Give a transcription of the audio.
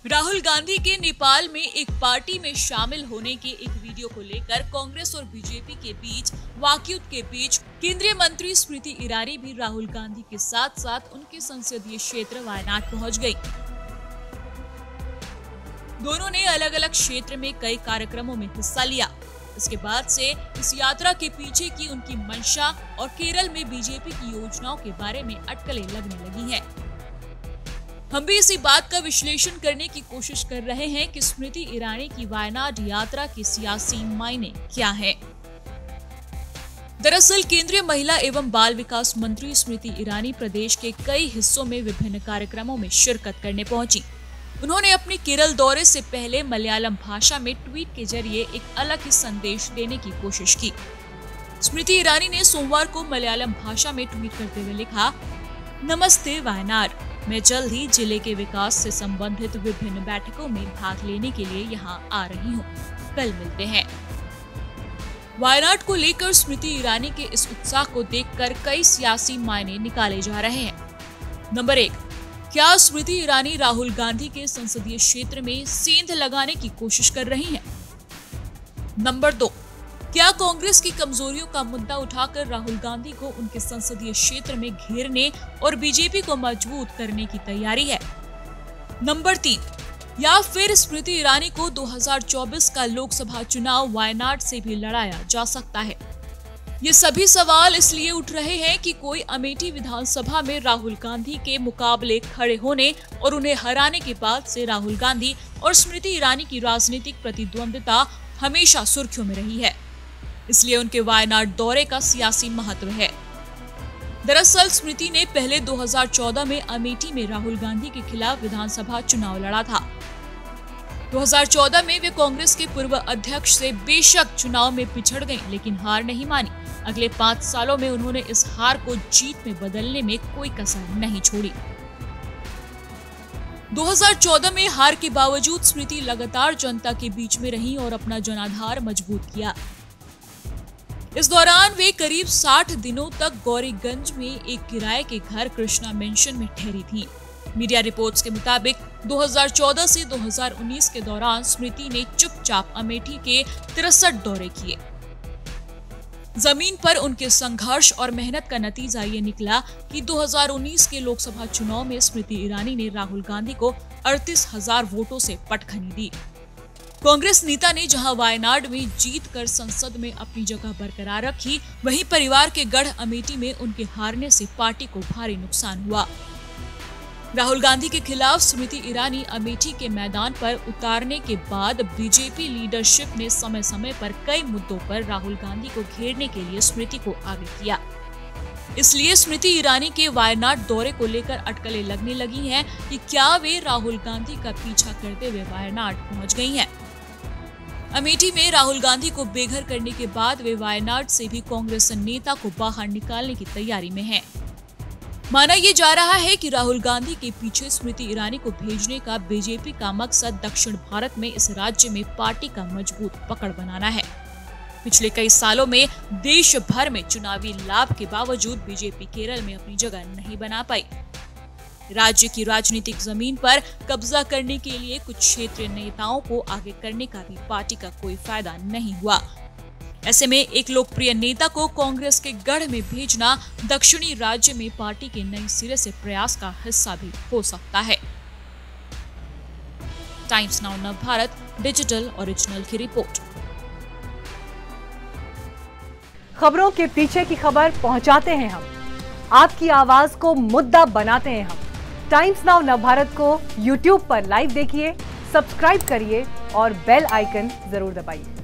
राहुल गांधी के नेपाल में एक पार्टी में शामिल होने के एक वीडियो को लेकर कांग्रेस और बीजेपी के बीच वाकयुद्ध के बीच केंद्रीय मंत्री स्मृति ईरानी भी राहुल गांधी के साथ साथ उनके संसदीय क्षेत्र वायनाड पहुंच गयी। दोनों ने अलग अलग क्षेत्र में कई कार्यक्रमों में हिस्सा लिया। इसके बाद से इस यात्रा के पीछे की उनकी मंशा और केरल में बीजेपी की योजनाओं के बारे में अटकलें लगने लगी हैं। हम भी इसी बात का विश्लेषण करने की कोशिश कर रहे हैं कि स्मृति ईरानी की वायनाड यात्रा के सियासी मायने क्या हैं। दरअसल केंद्रीय महिला एवं बाल विकास मंत्री स्मृति ईरानी प्रदेश के कई हिस्सों में विभिन्न कार्यक्रमों में शिरकत करने पहुंची। उन्होंने अपने केरल दौरे से पहले मलयालम भाषा में ट्वीट के जरिए एक अलग ही संदेश देने की कोशिश की। स्मृति ईरानी ने सोमवार को मलयालम भाषा में ट्वीट करते हुए लिखा, नमस्ते वायनाड, मैं जल्द ही जिले के विकास से संबंधित विभिन्न बैठकों में भाग लेने के लिए यहाँ आ रही हूँ। कल मिलते हैं। वायनाड को लेकर स्मृति ईरानी के इस उत्साह को देखकर कई सियासी मायने निकाले जा रहे हैं। नंबर 1, क्या स्मृति ईरानी राहुल गांधी के संसदीय क्षेत्र में सेंध लगाने की कोशिश कर रही हैं? नंबर 2, क्या कांग्रेस की कमजोरियों का मुद्दा उठाकर राहुल गांधी को उनके संसदीय क्षेत्र में घेरने और बीजेपी को मजबूत करने की तैयारी है? नंबर 3, या फिर स्मृति ईरानी को 2024 का लोकसभा चुनाव वायनाड से भी लड़ाया जा सकता है? ये सभी सवाल इसलिए उठ रहे हैं कि कोई अमेठी विधानसभा में राहुल गांधी के मुकाबले खड़े होने और उन्हें हराने के बाद से राहुल गांधी और स्मृति ईरानी की राजनीतिक प्रतिद्वंद्विता हमेशा सुर्खियों में रही है। इसलिए उनके वायनाड दौरे का सियासी महत्व है। दरअसल स्मृति ने पहले 2014 में अमेठी में राहुल गांधी के खिलाफ विधानसभा चुनाव लड़ा था। 2014 में वे कांग्रेस के पूर्व अध्यक्ष से बेशक चुनाव में पिछड़ गईं, लेकिन हार नहीं मानी। अगले 5 सालों में उन्होंने इस हार को जीत में बदलने में कोई कसर नहीं छोड़ी। 2014 में हार के बावजूद स्मृति लगातार जनता के बीच में रही और अपना जनाधार मजबूत किया। इस दौरान वे करीब 60 दिनों तक गौरीगंज में एक किराए के घर कृष्णा मेंशन में ठहरी थी। मीडिया रिपोर्ट्स के मुताबिक 2014 से 2019 के दौरान स्मृति ने चुपचाप अमेठी के 63 दौरे किए। जमीन पर उनके संघर्ष और मेहनत का नतीजा ये निकला कि 2019 के लोकसभा चुनाव में स्मृति ईरानी ने राहुल गांधी को 38,000 वोटों से पटखनी दी। कांग्रेस नेता ने जहां वायनाड में जीत कर संसद में अपनी जगह बरकरार रखी, वहीं परिवार के गढ़ अमेठी में उनके हारने से पार्टी को भारी नुकसान हुआ। राहुल गांधी के खिलाफ स्मृति ईरानी अमेठी के मैदान पर उतारने के बाद बीजेपी लीडरशिप ने समय समय पर कई मुद्दों पर राहुल गांधी को घेरने के लिए स्मृति को आगे किया। इसलिए स्मृति ईरानी के वायनाड दौरे को लेकर अटकलें लगने लगी हैं कि क्या वे राहुल गांधी का पीछा करते हुए वायनाड पहुंच गई हैं। अमेठी में राहुल गांधी को बेघर करने के बाद वे वायनाड से भी कांग्रेस नेता को बाहर निकालने की तैयारी में हैं। माना यह जा रहा है कि राहुल गांधी के पीछे स्मृति ईरानी को भेजने का बीजेपी का मकसद दक्षिण भारत में इस राज्य में पार्टी का मजबूत पकड़ बनाना है। पिछले कई सालों में देश भर में चुनावी लाभ के बावजूद बीजेपी केरल में अपनी जगह नहीं बना पाई। राज्य की राजनीतिक जमीन पर कब्जा करने के लिए कुछ क्षेत्रीय नेताओं को आगे करने का भी पार्टी का कोई फायदा नहीं हुआ। ऐसे में एक लोकप्रिय नेता को कांग्रेस के गढ़ में भेजना दक्षिणी राज्य में पार्टी के नए सिरे से प्रयास का हिस्सा भी हो सकता है। टाइम्स नाउ नव भारत डिजिटल ओरिजिनल की रिपोर्ट। खबरों के पीछे की खबर पहुंचाते हैं हम, आपकी आवाज को मुद्दा बनाते हैं हम। टाइम्स नाउ नव भारत को YouTube पर लाइव देखिए, सब्सक्राइब करिए और बेल आइकन जरूर दबाइए।